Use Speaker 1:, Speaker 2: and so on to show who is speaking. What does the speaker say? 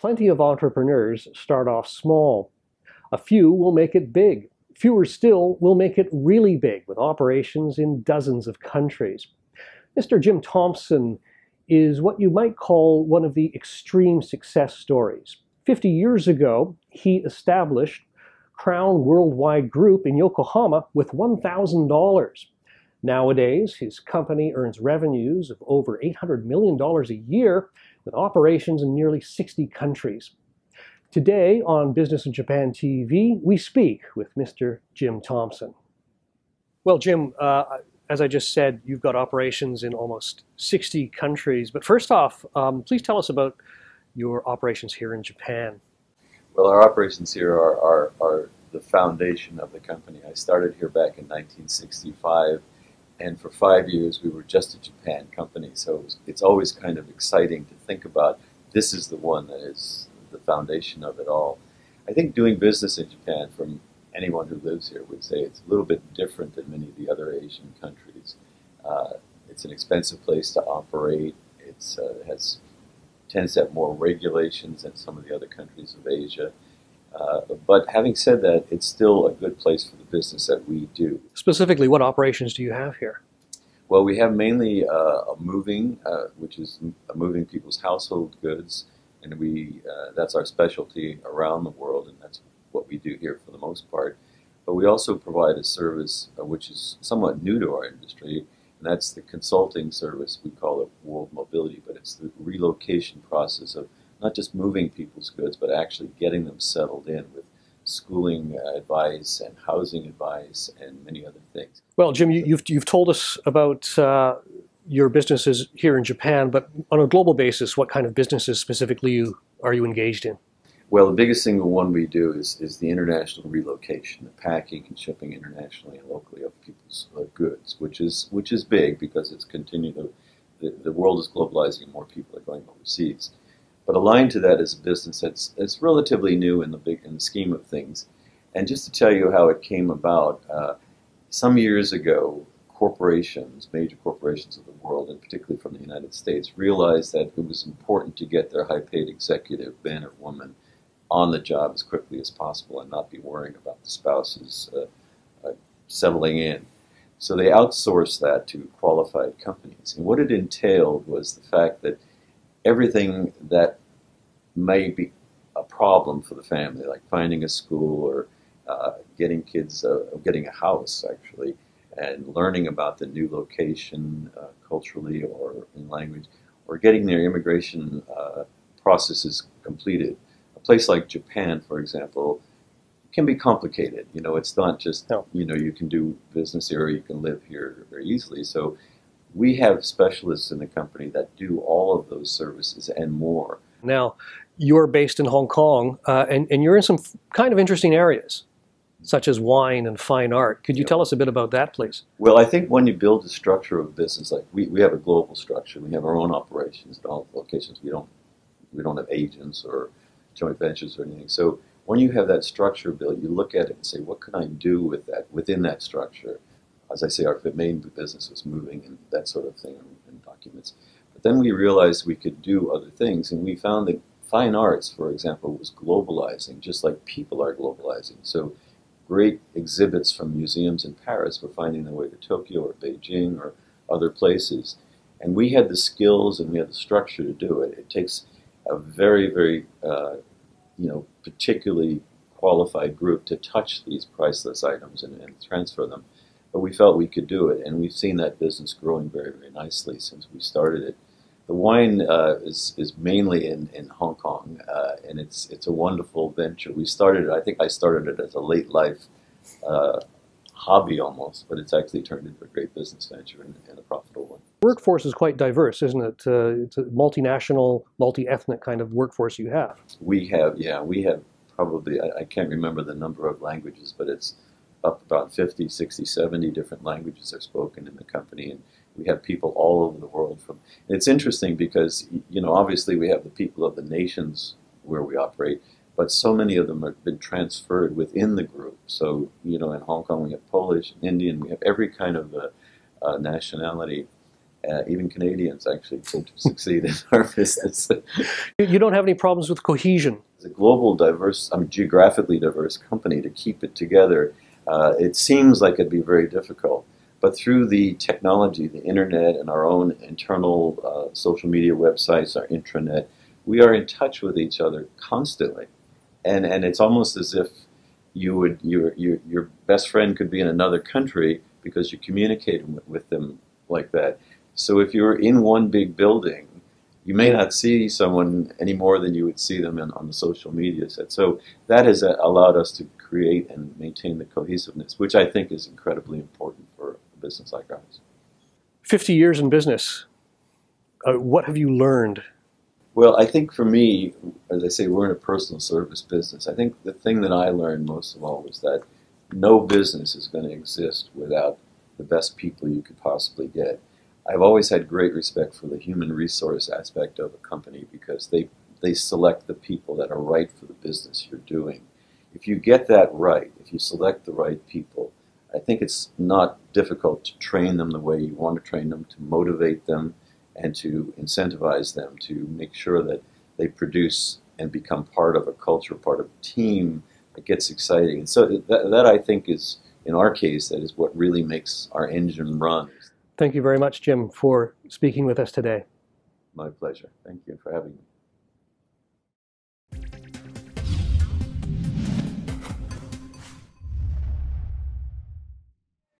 Speaker 1: Plenty of entrepreneurs start off small. A few will make it big. Fewer still will make it really big with operations in dozens of countries. Mr. Jim Thompson is what you might call one of the extreme success stories. 50 years ago, he established Crown Worldwide Group in Yokohama with $1,000. Nowadays, his company earns revenues of over $800 million a year with operations in nearly 60 countries. Today on Business in Japan TV, we speak with Mr. Jim Thompson. Well, Jim, as I just said, you've got operations in almost 60 countries. But first off, please tell us about your operations here in Japan.
Speaker 2: Well, our operations here are the foundation of the company. I started here back in 1965, and for 5 years we were just a Japan company. So it's always kind of exciting to think about this is the one that is the foundation of it all. I think doing business in Japan, from anyone who lives here would say it's a little bit different than many of the other Asian countries. It's an expensive place to operate. It tends to have more regulations than some of the other countries of Asia. But having said that, it's still a good place for the business that we do.
Speaker 1: Specifically, what operations do you have here?
Speaker 2: Well, we have mainly moving, which is moving people's household goods, and that's our specialty around the world, and that's what we do here for the most part. But we also provide a service which is somewhat new to our industry, and that's the consulting service. We call it World Mobility, but it's the relocation process of not just moving people's goods, but actually getting them settled in with schooling advice and housing advice and many other things.
Speaker 1: Well, Jim, you've told us about your businesses here in Japan, but on a global basis, what kind of businesses specifically are you engaged in?
Speaker 2: Well, the biggest single one we do is the international relocation, the packing and shipping internationally and locally of people's goods, which is big because it's continuing. The world is globalizing and more people are going overseas. But aligned to that is a business that's relatively new in the scheme of things. And just to tell you how it came about, some years ago, corporations, major corporations of the world, and particularly from the United States, realized that it was important to get their high-paid executive, man or woman, on the job as quickly as possible and not be worrying about the spouses settling in. So they outsourced that to qualified companies. And what it entailed was the fact that everything that may be a problem for the family, like finding a school or getting kids, getting a house actually, and learning about the new location culturally or in language, or getting their immigration processes completed. A place like Japan, for example, can be complicated. You know, it's not just, you can do business here or you can live here very easily. So we have specialists in the company that do all of those services and more.
Speaker 1: Now, you're based in Hong Kong, and you're in some kind of interesting areas, such as wine and fine art. Could you tell us a bit about that, please?
Speaker 2: Well, I think when you build a structure of business, like we have a global structure, we have our own operations in all locations. We don't have agents or joint ventures or anything. So when you have that structure built, you look at it and say, what can I do with that within that structure? As I say, our main business was moving and that sort of thing and documents. But then we realized we could do other things, and we found that fine arts, for example, was globalizing, just like people are globalizing. So great exhibits from museums in Paris were finding their way to Tokyo or Beijing or other places. And we had the skills and we had the structure to do it. It takes a very, very, particularly qualified group to touch these priceless items and transfer them. But we felt we could do it, and we've seen that business growing very, very nicely since we started it. The wine is mainly in Hong Kong, and it's a wonderful venture. I think I started it as a late life hobby almost, but it's actually turned into a great business venture and a profitable one.
Speaker 1: Workforce is quite diverse, isn't it? It's a multinational, multi-ethnic kind of workforce you have.
Speaker 2: We have probably, I can't remember the number of languages, but it's up about 50, 60, 70 different languages are spoken in the company, and we have people all over the world. It's interesting because, obviously we have the people of the nations where we operate, but so many of them have been transferred within the group. So, in Hong Kong we have Polish, Indian, we have every kind of nationality. Even Canadians actually seem to succeed in our business.
Speaker 1: You don't have any problems with cohesion.
Speaker 2: As a global, diverse, geographically diverse company, to keep it together, it seems like it'd be very difficult. But through the technology, the internet, and our own internal social media websites, our intranet, we are in touch with each other constantly. And it's almost as if your best friend could be in another country because you communicate with them like that. So if you're in one big building, you may not see someone any more than you would see them on the social media set. So that has allowed us to create and maintain the cohesiveness, which I think is incredibly important for a business like ours.
Speaker 1: 50 years in business. What have you learned?
Speaker 2: Well, I think for me, as I say, we're in a personal service business. I think the thing that I learned most of all was that no business is going to exist without the best people you could possibly get. I've always had great respect for the human resource aspect of a company because they select the people that are right for the business you're doing. If you get that right, if you select the right people, I think it's not difficult to train them the way you want to train them, to motivate them, and to incentivize them to make sure that they produce and become part of a culture, part of a team that gets exciting. And so that I think is, in our case, that is what really makes our engine run.
Speaker 1: Thank you very much, Jim, for speaking with us today.
Speaker 2: My pleasure. Thank you for having me.